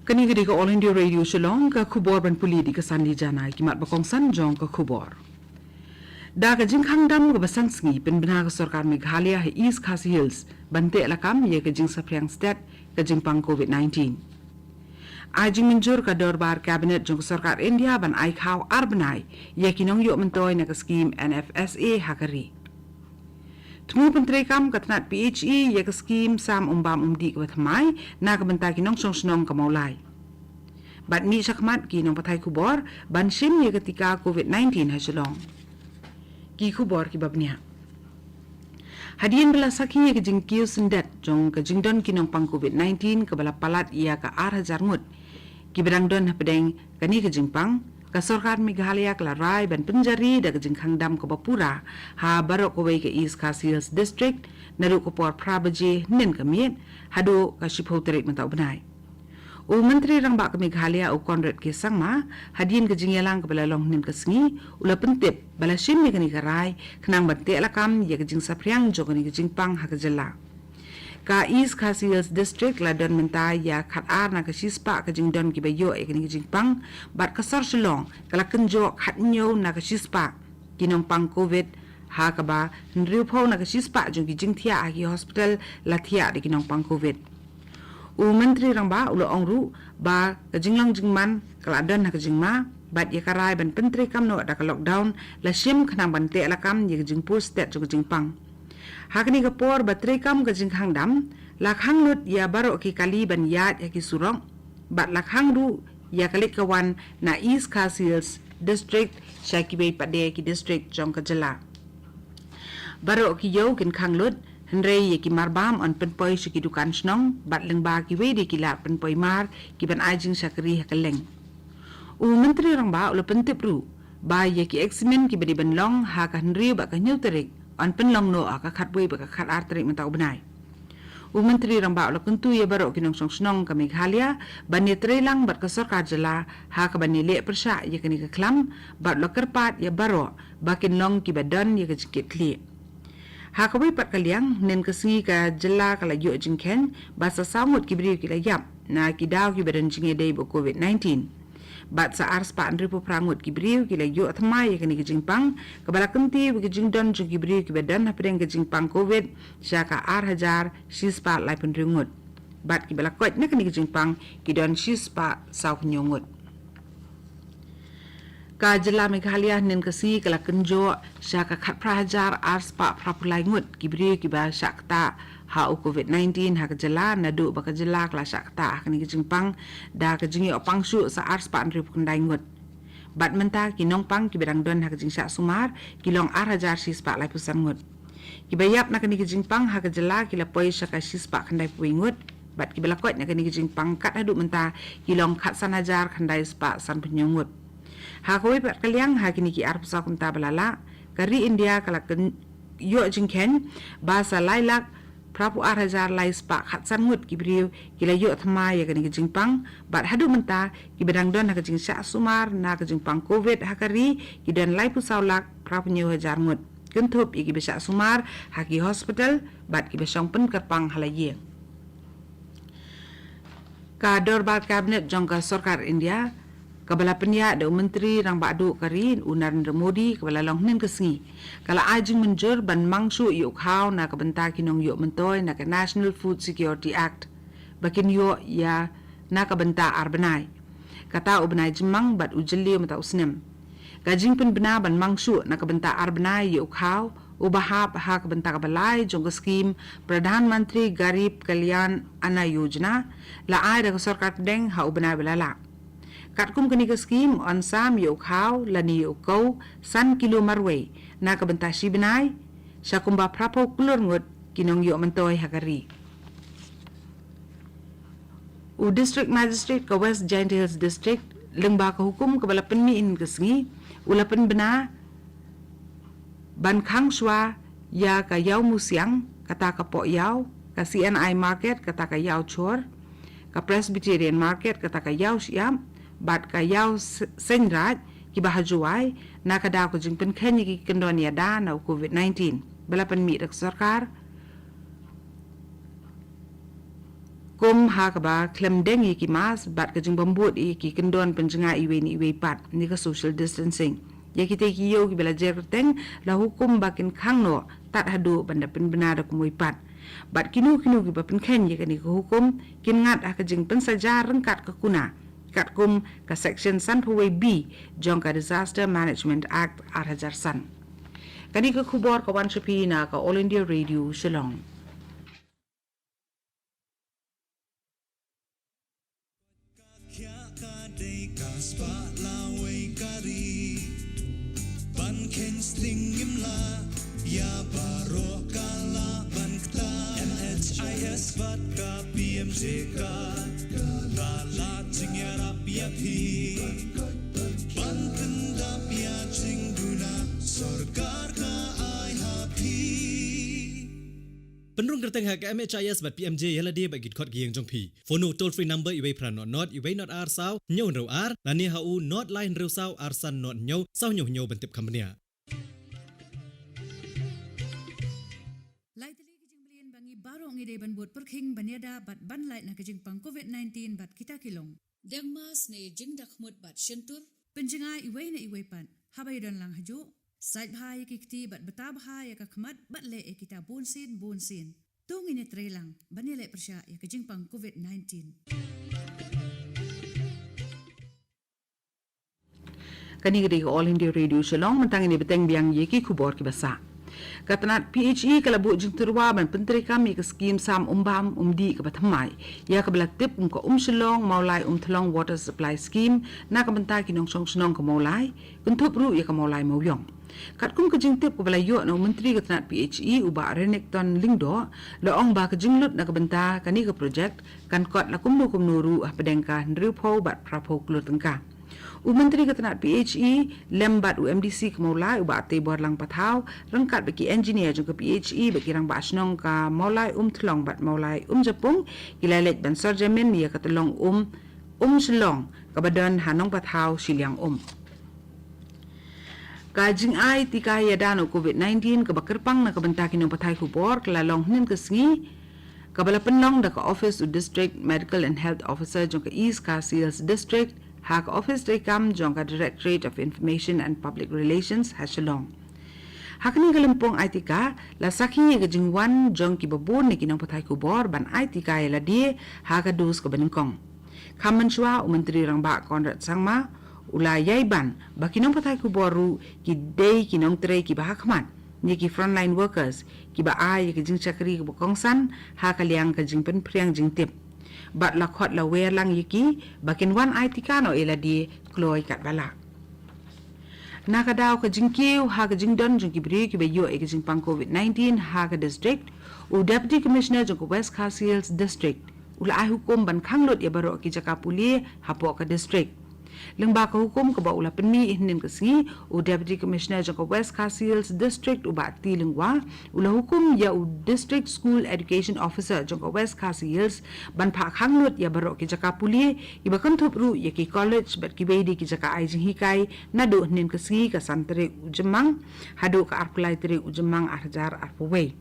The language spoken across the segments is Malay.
Kani gedi ka All India Radio Shillong ka khubor ban puli di kesan di janai kimat bakong san jong ka khubor. Da ka jing khang dam ka basan sngi pen bina ka sarkar Meghalaya he East Khasi Hills bante alakam ye ka jing sapriang state ka jing pang COVID-19. Ajing minjur ka dorbar cabinet jong sarkar India ban ai khaw arbanai ye kinong yo mentoy na ka scheme NFSA hakari. Temu Menteri Kam katnat PHE ya ke skim sam umbam umdi ke batmai na ke bentar kinong song-senong ke maulai. Bat ni syakmat kinong patai kubor ban sim ya ketika COVID-19 hai Shillong. Ki kubor ki babnya. Hadian bela saking ya ke jing kiu sendet jong ke jing don kinong pang COVID-19 ke bala palat ia ke ar-hajar ngut. Ki berang don pedeng kani ke jing pang ka sarkar Meghalaya kelarai ban penjari da ke jingkhang dam ke Bapura ha barok kawai ke East Khasi Hills District naru ke por prabaje nen kemiet hado ka shipho terik mentau benai. U menteri rang bak ke Meghalaya u Conrad ke sangma hadien ke jingyalang ke balalong nen ke sengi ula pentip bala shim ye kani karai kenang bante alakam ye ke jing sapriang jo kani ke jingpang ha ke jela. Ka East Khasi Hills District la don menta ya khat ar na ka shispa ka jing don ki bayo e kini jing pang bat ka sor Shillong kala kenjo khat nyo na ka shispa kinong pang COVID ha ka ba nriu pho na ka shispa jong ki jing thia ki hospital la thia de kinong pang COVID. U menteri rang ba ulo ongru ba ka jinglang jingman kala don na ka jingma bat ya karai ban pentri kam no da ka lockdown la shim khnang ban te ala kam ye jing pur state jong jing pang. Hakni ka por batri kam ka jingkhang dam lakhang lut ya baro ki kali ban yat ya ki surong bat lakhang ru ya kalik kawan na East Khasi Hills District Shakibai Pade ki district jong ka jela baro ki yo kin khang lut henre ye ki marbam on penpoi ki dukan snong bat lengba ki we de ki la penpoi mar ki ban ajing sakri hakaleng u menteri rang ba ula pentip ru ba ye ki exmen ki badi ban long ha ka henre ba ka nyuterik on penlong no aka khatbui baka khat artrik mentau benai. U menteri ramba ula kuntu ye baro kinong song snong ka Meghalaya bani trelang bat ka sarkar jela ha ka bani le persha ye kani ka klam bat lo kerpat ye baro bakin long ki badan ye ka jikit kli. Ha ka wi pat kaliang nen ka singi ka jela kala yo jingken basa samut ki bri ki la yap na ki daw ki badan jinge dei bo COVID-19. Bat sa ars pa andri po prangut ki briu ki la yo atmai ye kani ki jingpang kabala kemti ki jingdon jing ki briu ki badan hapren ki jingpang COVID syaka ar-hajar shispa lai penringut bat ki bala kot na kani ki jingpang ki don shispa sau nyongut ka jela Meghalaya nen kasi kala kenjo syaka khat prahajar ars pa prapulai ngut ki briu ki ba syakta ha u COVID-19 ha ka jela nadu ba ka jela kala syakta kani ki jingpang da ka jingi opang shu sa ars pa andri pukundai ngut bat menta ki nong pang ki berang don ha ka jing syak sumar ki long ar-hajar shispa lai pusan ngut ki bayap na kani ki jingpang ha ka jela ki la poi syaka shispa kandai pui ngut bat ki bala kot na kani ki jingpang kat hadu menta ki long khat san hajar kandai spa san penyongut ha ko pat kaliang ha kini ki ar pusa kumta balala kari India kala yo jingken basa lailak prapu ar-hajar lai spa khatsan ngut ki briu ki la yo thma ya kani ki jingpang bat hadu menta ki bedang don ha ka jing syak sumar na ka jingpang COVID hakari ki dan lai pusaulak prapu nyu hajar ngut kentup ki besyak sumar ha ki hospital bat ki besong pen kerpang halaye ka dorbar cabinet jongka sarkar India kabala penya da menteri rang badu karin Narendra Modi kabala longnen kesengi kala ajing menjur ban mangsu yuk hau na kabenta kinong yuk mentoy na ka National Food Security Act bakin yo ya na kabenta arbenai kata ubenai jemang bat ujeli mata usnem gajing pen bena ban mangsu na kabenta arbenai yuk hau ubahap ha kabenta kabalai jong skim Pradhan Mantri Garib Kalyan Anna Yojana la ai da sarkar deng ha ubenai belala katkum kani ka skim on sam yo khaw lani yo ko san kilo marwe na ka benta shibnai sakumba prapo kulur ngut kinong yo mentoy hakari u district magistrate ka West Giant Hills District lengba ka hukum ka bala penmi in kesngi ulapen bena ban khang shwa ya ka yaw musyang kata ka po yaw ka CNI market kata ka yaw chor ka Presbyterian market kata ka yaw siam bat ka yaw senrat ki bahajuai na ka daw ko jing pen khenyi ki kendon ya da na COVID-19 bala pen mi rak sarkar kum ha ka ba klem deng ki mas bat ka jing bambut ki kendon penjenga iwe ni iwe pat ni ka social distancing ya kita ki yo ki bela jer teng la hukum bakin khang no tat hadu banda pen benar ku moi pat bat kinu ki ba pen khen ye ka ni ko hukum kin ngat ka jing pen saja rengkat ka kuna kat kum ka section san huwei b jong ka disaster management act 2000 san kani ka khubor ka wan shapi na ka all india radio shillong Ya baro kala bankta NHIS vat ka PMJK kala tingyarap ya pi bantendap ya cingduna sorgar ka ai happy Penrung kerteng hak MHIS vat PMJ yala dia bagi kot giang jong pi phone toll free number iwei pran not iwei not ar saw nyaw ro ar lani hau not line ro saw ar san not nyaw saw nyaw bentip kambania Barong ide ban bot perkhing baniada bat ban light na kajing pang COVID-19 bat kita kilong. Deng mas ne jing dak mut bat shentur. Penjengai iwei na iwei pan. Habai don lang haju. Sait bahaya kikti bat betab bahaya kakmat bat le kita bonsin. Tung ini trelang banile persya ya kajing pang COVID-19. Kani gede All India Radio Shillong mentang ini beteng biang yeki kubor ki basa. Katanat PHE kalabu jing terwa ban penteri kami ke skim sam umbam umdi ke bathamai ya ke belatip ko Shillong maulai thlong water supply scheme na ka benta ki nong song snong ko maulai kuntup ru ya ka maulai mauyong kat kum ke jing tip ko bala yo no menteri katanat PHE uba renek ton lingdo lo ong ba ke jing lut na ka benta kani ke project kan kot la kum nuru pedengka nripo bat prapo klutengka Menteri Ketenat PHE lembat UMDC ke maulai uba ate bor lang patau rengkat bagi engineer jong ke PHE bagi rang basnong ka maulai thlong bat maulai Jepung kilalet ban sorjamin ya katelong Shillong ka badan hanong patau siliang kajing ai tika ya dano COVID-19 ke bakerpang na kabentakin ng patay kubor kalalong nin kesngi kabala penlong da ka office u district medical and health officer jong ke East Khasi district hak office rekam jongka Directorate of Information and Public Relations SHILLONG. Hak ni kalimpong ITK la saki ke jingwan jong ki babun ni kinong patay kubor ban ITK la die hak dus ke beningkong. Kaman shwa Menteri rang ba Conrad Sangma ula yaiban ba kinong patay kubor ru ki day kinong tre ki bahakman ni ki frontline workers ki ba ai ke jing chakri ke bokongsan hak liang ke jing pen priang jing tip. Bat la khot la wer lang yiki bakin wan ITK no ela di kloi kat bala nakadaw ka jingkiw ha ka jingdon jing kibri ki bayo e ka jing pang COVID-19 ha ka district u deputy commissioner jing West Khasi district ula ai hukum ban khanglot ya baro ki jaka puli hapo ka district lengba ka hukum ka ba ula penmi ihnin ka singi u deputy commissioner jing West Khasi district u ba ti lengwa ula hukum ya u district school education officer jing West Khasi ban pha khanglot ya baro ki jaka puli iba kan thup ru ya ki college bat ki beidi ki jaka ai jing hikai na do nin ka singi ka santre u jemang hado ka arplai tre u jemang arjar arpuwe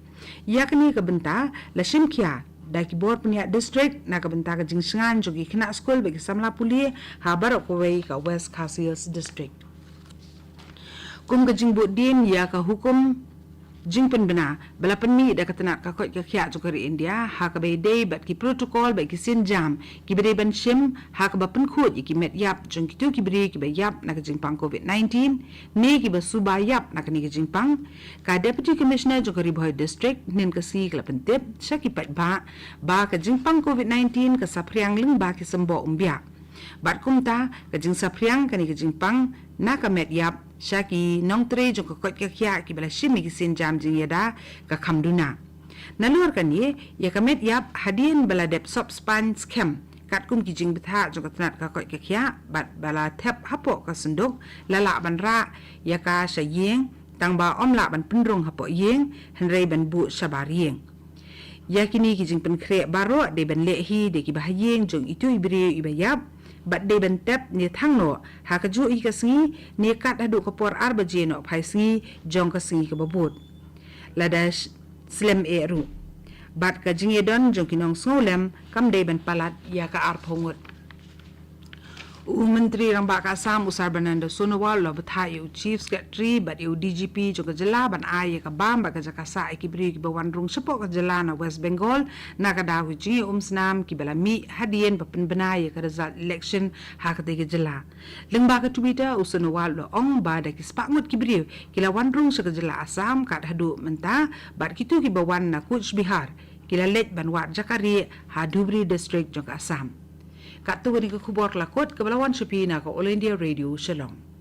yakni ka benta la shimkia daki bor punya district na ka benta ka jingsangan jogi kena school bagi samla puli ha barok kowei ka West Khasi district kum ka jingbut din ya ka hukum jingpen bena bala penmi da katanat ka kot ka khia jokari India ha ka be day bat ki protocol ba ki sin jam ki be ban shim ha ka ba pen khut ki met yap jong ki tu ki bre ki be yap na ka jingpang COVID-19 ne ki ba suba yap na ka ni ka jingpang ka deputy commissioner jokari boy district nen ka si kla pentip shaki pat ba ka jingpang COVID-19 ka sapriang ling ba ki sembo umbia bat kumta ka jing sapriang ka ni ka jingpang na ka met yap Shaki nong tre jong kot ka kya ki bala shimi ki sin jam jing yada ka kamduna nalur kan ye ya kamet yap hadin bala dep sop span scam kat kum ki jing betha jong katnat ka kot ka kya bat bala tap hapo ka sunduk lala ban ra ya ka shayeng tang ba omla ban pendrong hapo yeng henrei ban bu sabar yeng ya kini ki jing pen kre baro de ban lehi de ki bahayeng jong itu ibre ibayap bat de ben tep ni thangno ha ka ju i ka singi ni kat hadu ka por arba je no phai singi jong ka singi ka babut ladash slem e ru bat ka jingedon jong kinong snolem kam de ben palat ya ka arphongot Menteri rang baka Assam Usar Bernardo Sonowal lo bathai Chief Secretary bat DGP jo ka jala ban ai ka bam ba ka jakasa ki bri ki bawan rung sepo ka jala na West Bengal na ka da ji snam ki balami hadien ba pen banai ka result election ha ka de jala leng ba ka Twitter Sonowal lo ong ba da ki spangut ki bri ki la wan rung se ka jala Assam ka hadu menta bat kitu ki bawan na Kuch Bihar ki la let ban wat Jakari ha Dhubri district jo ka Assam Kat tu ni ke kubur lakot ke Belawan Shopee na ke All India Radio Shillong.